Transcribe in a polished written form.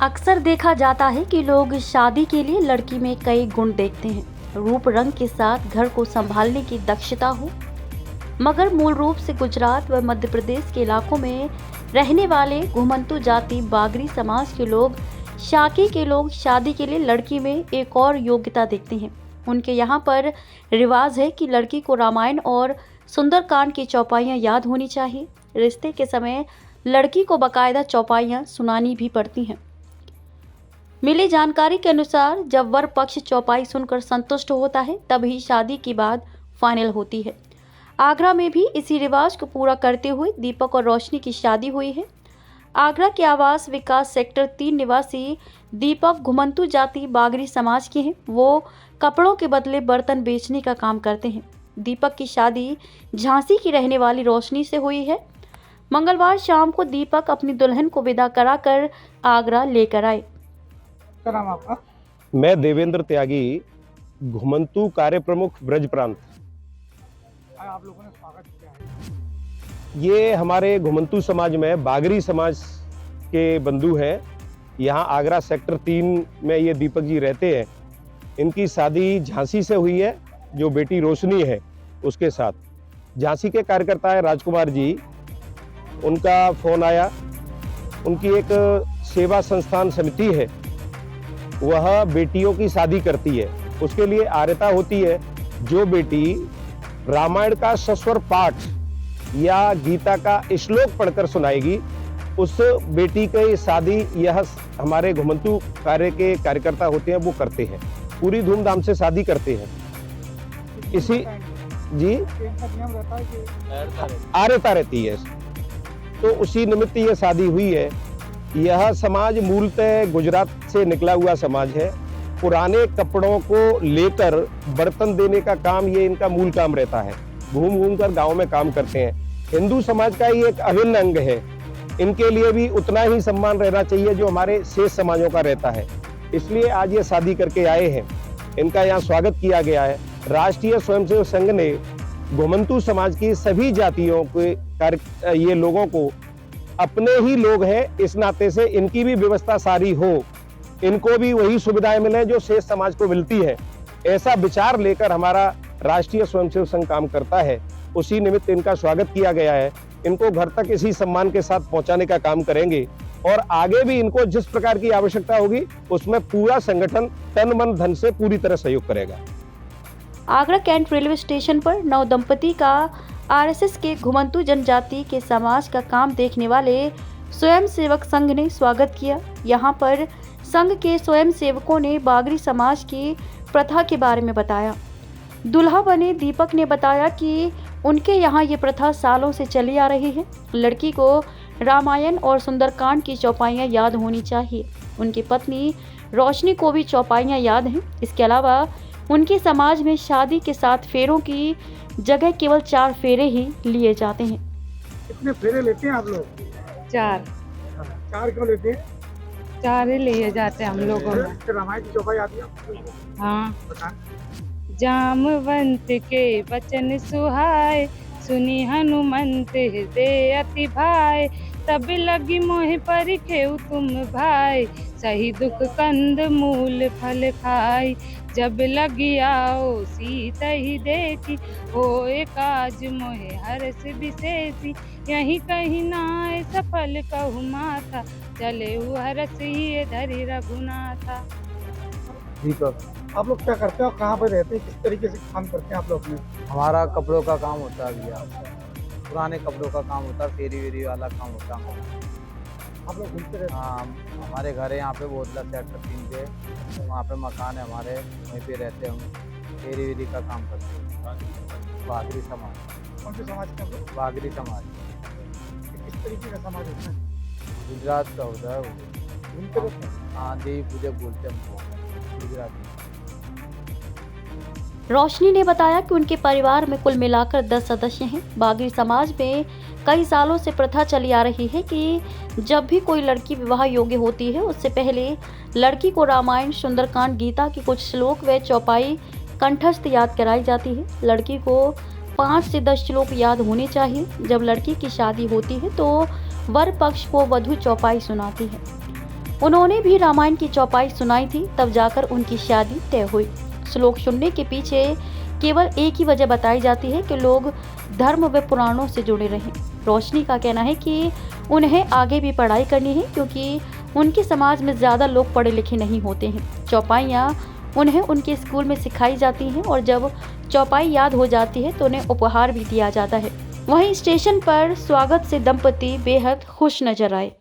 अक्सर देखा जाता है कि लोग शादी के लिए लड़की में कई गुण देखते हैं। रूप रंग के साथ घर को संभालने की दक्षता हो, मगर मूल रूप से गुजरात व मध्य प्रदेश के इलाकों में रहने वाले घुमंतु जाति बागरी समाज के लोग शाकी के लोग शादी के लिए लड़की में एक और योग्यता देखते हैं। उनके यहाँ पर रिवाज है कि लड़की को रामायण और सुंदरकांड की चौपाइयाँ याद होनी चाहिए। रिश्ते के समय लड़की को बाकायदा चौपाइयाँ सुनानी भी पड़ती हैं। मिली जानकारी के अनुसार जब वर पक्ष चौपाई सुनकर संतुष्ट होता है तभी शादी की बात फाइनल होती है। आगरा में भी इसी रिवाज को पूरा करते हुए दीपक और रोशनी की शादी हुई है। आगरा के आवास विकास सेक्टर 3 निवासी दीपक घुमंतु जाति बागरी समाज के हैं। वो कपड़ों के बदले बर्तन बेचने का काम करते हैं। दीपक की शादी झांसी की रहने वाली रोशनी से हुई है। मंगलवार शाम को दीपक अपनी दुल्हन को विदा कराकर आगरा लेकर आए। क्या नाम आपका? मैं देवेंद्र त्यागी, घुमंतु कार्य प्रमुख ब्रज प्रांत। आप लोगों ने स्वागत किया है। ये हमारे घुमंतु समाज में बागरी समाज के बंधु हैं। यहाँ आगरा सेक्टर 3 में ये दीपक जी रहते हैं। इनकी शादी झांसी से हुई है, जो बेटी रोशनी है उसके साथ। झांसी के कार्यकर्ता है राजकुमार जी, उनका फोन आया। उनकी एक सेवा संस्थान समिति है, वह बेटियों की शादी करती है। उसके लिए आर्यता होती है। जो बेटी रामायण का सस्वर पाठ या गीता का श्लोक पढ़कर सुनाएगी, उस बेटी की शादी यह हमारे घुमंतु कार्य के कार्यकर्ता होते हैं, वो करते हैं। पूरी धूमधाम से शादी करते हैं। इसी जी नियम रहता है कि आर्यता रहती है, तो उसी निमित्त यह शादी हुई है। यह समाज मूलतः गुजरात से निकला हुआ समाज है। पुराने कपड़ों को लेकर बर्तन देने का काम ये इनका मूल काम रहता है। घूम घूम कर गाँव में काम करते हैं। हिंदू समाज का ये एक अभिन्न अंग है। इनके लिए भी उतना ही सम्मान रहना चाहिए जो हमारे शेष समाजों का रहता है। इसलिए आज ये शादी करके आए हैं। इनका यहाँ स्वागत किया गया है। राष्ट्रीय स्वयंसेवक संघ ने घुमंतु समाज की सभी जातियों के ये लोगों को अपने ही लोग हैं, इस नाते से इनकी भी व्यवस्था सारी हो, इनको भी वही सुविधाएं मिले जो शेष समाज को मिलती है। ऐसा विचार लेकर हमारा राष्ट्रीय स्वयंसेवक संघ काम करता है। उसी निमित्त इनका स्वागत किया गया है। इनको घर तक इसी सम्मान के साथ पहुंचाने का काम करेंगे और आगे भी इनको जिस प्रकार की आवश्यकता होगी उसमें पूरा संगठन तन मन धन से पूरी तरह सहयोग करेगा। आगरा कैंट रेलवे स्टेशन पर नव दंपति का आरएसएस के घुमंतु जनजाति के समाज का काम देखने वाले स्वयंसेवक संघ ने स्वागत किया। यहाँ पर संघ के स्वयंसेवकों ने बागरी समाज की प्रथा के बारे में बताया। दुल्हा बने दीपक ने बताया कि उनके यहाँ ये प्रथा सालों से चली आ रही है। लड़की को रामायण और सुंदरकांड की चौपाइयाँ याद होनी चाहिए। उनकी पत्नी रोशनी को भी चौपाइयाँ याद हैं। इसके अलावा उनके समाज में शादी के 7 फेरों की जगह केवल 4 फेरे ही लिए जाते हैं। कितने फेरे लेते हैं आप लोग? 4 क्यों लेते हैं? 4 ही लिए जाते हैं हम लोगों में। फिर रामायण की चौपाई आती है आपको? हाँ। बताएं। जामवंत के वचन सुहाए, सुनी हनुमंत हृदय अति भाई। तब लगी मोहि परिखेउ तुम भाई, सही दुख कंद मूल फल खाई। जब लगी आओ सीता ही देखी, होए काज मोहे हर्ष विशेषी। यही कहीं नाय सफल कहु माथा, चले हर्ष ही धरि रघुनाथा। दीपक, आप लोग क्या करते हो? कहाँ पे रहते हैं? किस तरीके से काम करते हैं आप लोग अपने? हमारा कपड़ों का काम होता है भैया, पुराने कपड़ों का काम होता है, फेरी वेरी वाला काम होता है। आप लोग घूमते रहते हैं? हाँ, हमारे घर है यहाँ पे बोतला सेक्टर 3 पे, वहाँ पे मकान है हमारे, वहीं पे रहते हैं हम। फेरी वेरी का काम करते हैं। बागरी समाज। कौन से समाज के आप लोग? बागरी समाज किस तरीके का समाज होता है? गुजरात का होता है वो। घूमते रहते हैं? हाँ, देवी पूजा बोलते हैं हमको गुजराती। रोशनी ने बताया कि उनके परिवार में कुल मिलाकर 10 सदस्य हैं। बागरी समाज में कई सालों से प्रथा चली आ रही है कि जब भी कोई लड़की विवाह योग्य होती है उससे पहले लड़की को रामायण, सुंदरकांड, गीता के कुछ श्लोक व चौपाई कंठस्थ याद कराई जाती है। लड़की को 5 से 10 श्लोक याद होने चाहिए। जब लड़की की शादी होती है तो वर पक्ष को वधू चौपाई सुनाती है। उन्होंने भी रामायण की चौपाई सुनाई थी, तब जाकर उनकी शादी तय हुई। श्लोक सुनने के पीछे केवल एक ही वजह बताई जाती है कि लोग धर्म व पुराणों से जुड़े रहें। रोशनी का कहना है कि उन्हें आगे भी पढ़ाई करनी है क्योंकि उनके समाज में ज़्यादा लोग पढ़े लिखे नहीं होते हैं। चौपाइयाँ उन्हें उनके स्कूल में सिखाई जाती हैं और जब चौपाई याद हो जाती है तो उन्हें उपहार भी दिया जाता है। वहीं स्टेशन पर स्वागत से दंपति बेहद खुश नजर आए।